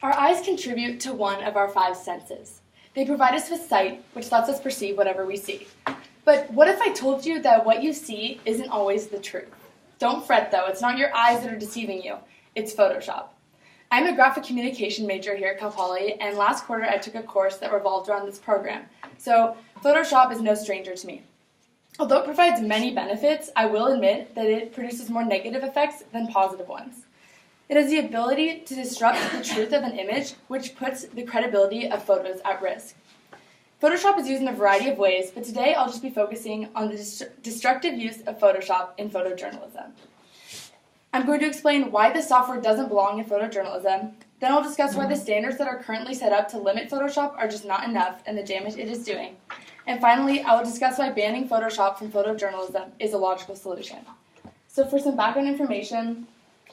Our eyes contribute to one of our five senses. They provide us with sight, which lets us perceive whatever we see. But what if I told you that what you see isn't always the truth? Don't fret though, it's not your eyes that are deceiving you, it's Photoshop. I'm a graphic communication major here at Cal Poly, and last quarter I took a course that revolved around this program. So Photoshop is no stranger to me. Although it provides many benefits, I will admit that it produces more negative effects than positive ones. It has the ability to disrupt the truth of an image, which puts the credibility of photos at risk. Photoshop is used in a variety of ways, but today I'll just be focusing on the destructive use of Photoshop in photojournalism. I'm going to explain why this software doesn't belong in photojournalism. Then I'll discuss why the standards that are currently set up to limit Photoshop are just not enough and the damage it is doing. And finally, I will discuss why banning Photoshop from photojournalism is a logical solution. So for some background information,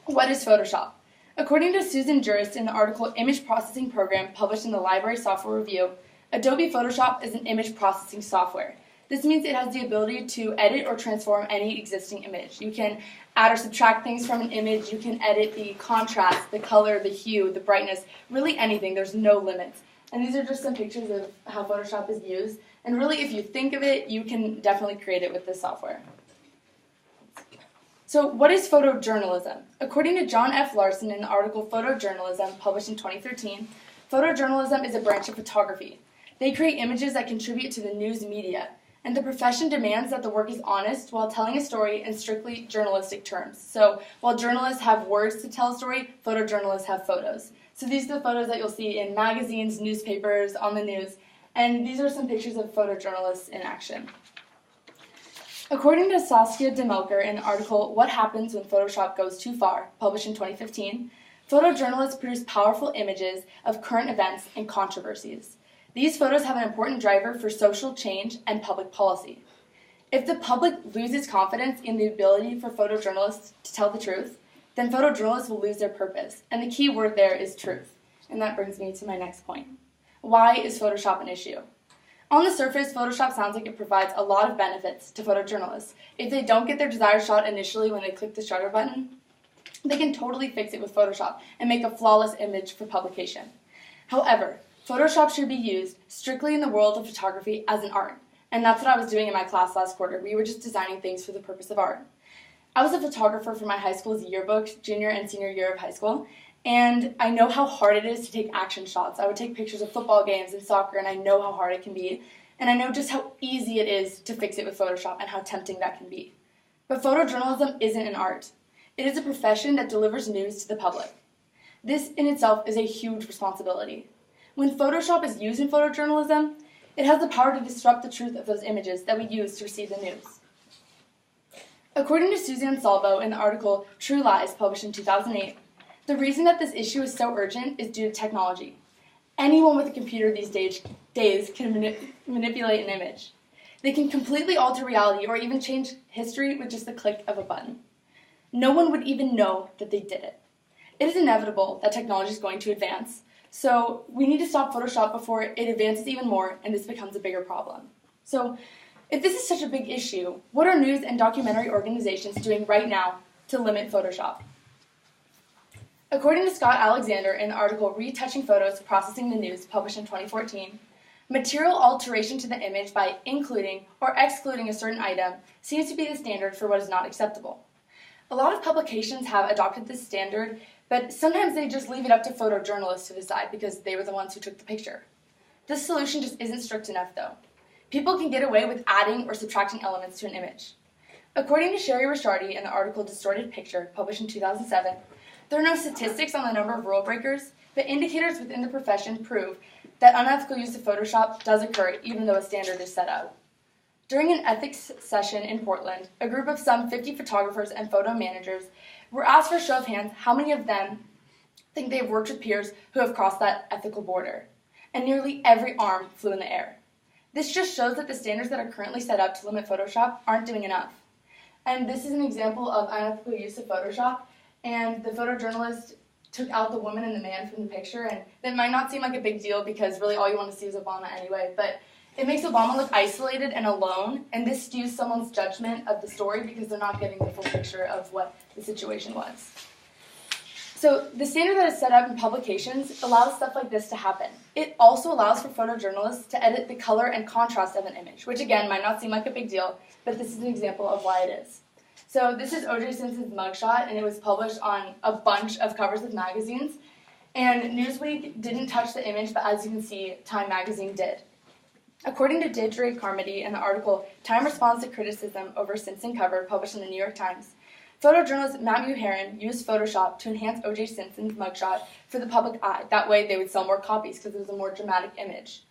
what is Photoshop? According to Susan Jurist in the article Image Processing Program published in the Library Software Review, Adobe Photoshop is an image processing software. This means it has the ability to edit or transform any existing image. You can add or subtract things from an image, you can edit the contrast, the color, the hue, the brightness, really anything, there's no limits. And these are just some pictures of how Photoshop is used. And really, if you think of it, you can definitely create it with this software. So what is photojournalism? According to John F. Larson in the article Photojournalism, published in 2013, photojournalism is a branch of photography. They create images that contribute to the news media, and the profession demands that the work is honest while telling a story in strictly journalistic terms. So while journalists have words to tell a story, photojournalists have photos. So these are the photos that you'll see in magazines, newspapers, on the news, and these are some pictures of photojournalists in action. According to Saskia Demelker in the article What Happens When Photoshop Goes Too Far, published in 2015, photojournalists produce powerful images of current events and controversies. These photos have an important driver for social change and public policy. If the public loses confidence in the ability for photojournalists to tell the truth, then photojournalists will lose their purpose, and the key word there is truth. And that brings me to my next point. Why is Photoshop an issue? On the surface, Photoshop sounds like it provides a lot of benefits to photojournalists. If they don't get their desired shot initially when they click the shutter button, they can totally fix it with Photoshop and make a flawless image for publication. However, Photoshop should be used strictly in the world of photography as an art, and that's what I was doing in my class last quarter. We were just designing things for the purpose of art. I was a photographer for my high school's yearbooks, junior and senior year of high school, and I know how hard it is to take action shots. I would take pictures of football games and soccer, and I know how hard it can be, and I know just how easy it is to fix it with Photoshop and how tempting that can be. But photojournalism isn't an art. It is a profession that delivers news to the public. This in itself is a huge responsibility. When Photoshop is used in photojournalism, it has the power to disrupt the truth of those images that we use to receive the news. According to Suzanne Salvo in the article True Lies, published in 2008, the reason that this issue is so urgent is due to technology. Anyone with a computer these days can manipulate an image. They can completely alter reality or even change history with just the click of a button. No one would even know that they did it. It is inevitable that technology is going to advance, so we need to stop Photoshop before it advances even more and this becomes a bigger problem. So if this is such a big issue, what are news and documentary organizations doing right now to limit Photoshop? According to Scott Alexander in the article Retouching Photos, Processing the News, published in 2014, material alteration to the image by including or excluding a certain item seems to be the standard for what is not acceptable. A lot of publications have adopted this standard, but sometimes they just leave it up to photojournalists to decide because they were the ones who took the picture. This solution just isn't strict enough, though. People can get away with adding or subtracting elements to an image. According to Sherry Ricciardi in the article Distorted Picture, published in 2007, there are no statistics on the number of rule breakers, but indicators within the profession prove that unethical use of Photoshop does occur even though a standard is set out. During an ethics session in Portland, a group of some 50 photographers and photo managers were asked for a show of hands how many of them think they have worked with peers who have crossed that ethical border, and nearly every arm flew in the air. This just shows that the standards that are currently set up to limit Photoshop aren't doing enough. And this is an example of unethical use of Photoshop, and the photojournalist took out the woman and the man from the picture, and that might not seem like a big deal because really all you want to see is Obama anyway, but it makes Obama look isolated and alone, and this skews someone's judgment of the story because they're not getting the full picture of what the situation was. So the standard that is set up in publications allows stuff like this to happen. It also allows for photojournalists to edit the color and contrast of an image, which again might not seem like a big deal, but this is an example of why it is. So this is O.J. Simpson's mugshot, and it was published on a bunch of covers of magazines. And Newsweek didn't touch the image, but as you can see, Time magazine did. According to Deirdre Carmody in the article Time Responds to Criticism Over Simpson Cover, published in the New York Times, photojournalist Matthew Herron used Photoshop to enhance O.J. Simpson's mugshot for the public eye. That way they would sell more copies because it was a more dramatic image.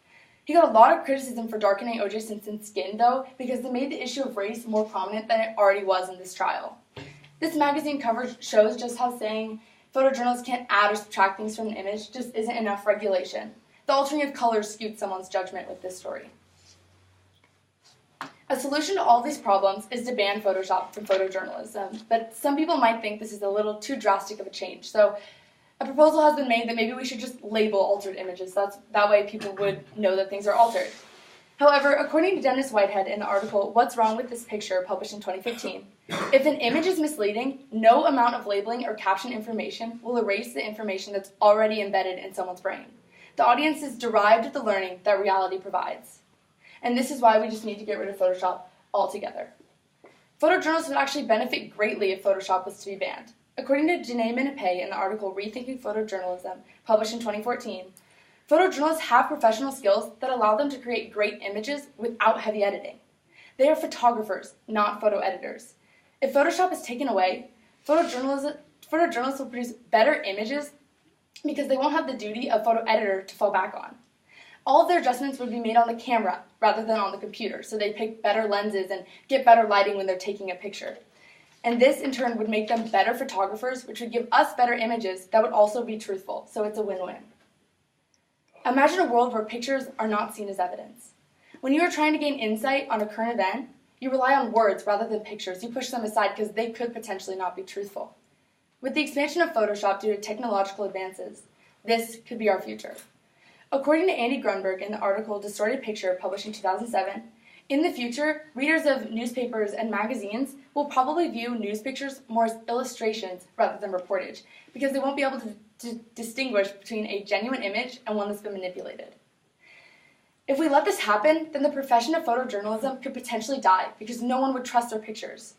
He got a lot of criticism for darkening O.J. Simpson's skin, though, because they made the issue of race more prominent than it already was in this trial. This magazine cover shows just how saying photojournalists can't add or subtract things from an image just isn't enough regulation. The altering of colors skewed someone's judgment with this story. A solution to all these problems is to ban Photoshop from photojournalism, but some people might think this is a little too drastic of a change. So a proposal has been made that maybe we should just label altered images. That way people would know that things are altered. However, according to Dennis Whitehead in the article What's Wrong with This Picture, published in 2015, if an image is misleading, no amount of labeling or caption information will erase the information that's already embedded in someone's brain. The audience is derived the learning that reality provides. And this is why we just need to get rid of Photoshop altogether. Photojournalists would actually benefit greatly if Photoshop was to be banned. According to Janae Minapay in the article Rethinking Photojournalism, published in 2014, photojournalists have professional skills that allow them to create great images without heavy editing. They are photographers, not photo editors. If Photoshop is taken away, photojournalists will produce better images because they won't have the duty of photo editor to fall back on. All of their adjustments would be made on the camera rather than on the computer, so they pick better lenses and get better lighting when they're taking a picture. And this, in turn, would make them better photographers, which would give us better images that would also be truthful, so it's a win-win. Imagine a world where pictures are not seen as evidence. When you are trying to gain insight on a current event, you rely on words rather than pictures. You push them aside because they could potentially not be truthful. With the expansion of Photoshop due to technological advances, this could be our future. According to Andy Grunberg in the article Distorted Picture, published in 2007, in the future, readers of newspapers and magazines will probably view news pictures more as illustrations rather than reportage, because they won't be able to distinguish between a genuine image and one that's been manipulated. If we let this happen, then the profession of photojournalism could potentially die because no one would trust their pictures.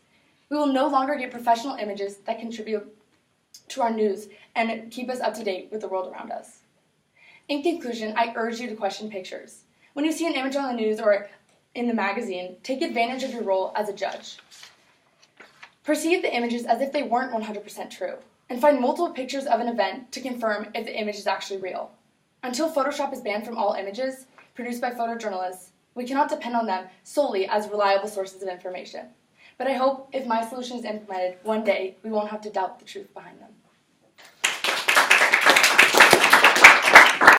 We will no longer get professional images that contribute to our news and keep us up to date with the world around us. In conclusion, I urge you to question pictures. When you see an image on the news or in the magazine, take advantage of your role as a judge. Perceive the images as if they weren't 100% true, and find multiple pictures of an event to confirm if the image is actually real. Until Photoshop is banned from all images produced by photojournalists, we cannot depend on them solely as reliable sources of information. But I hope if my solution is implemented, one day we won't have to doubt the truth behind them.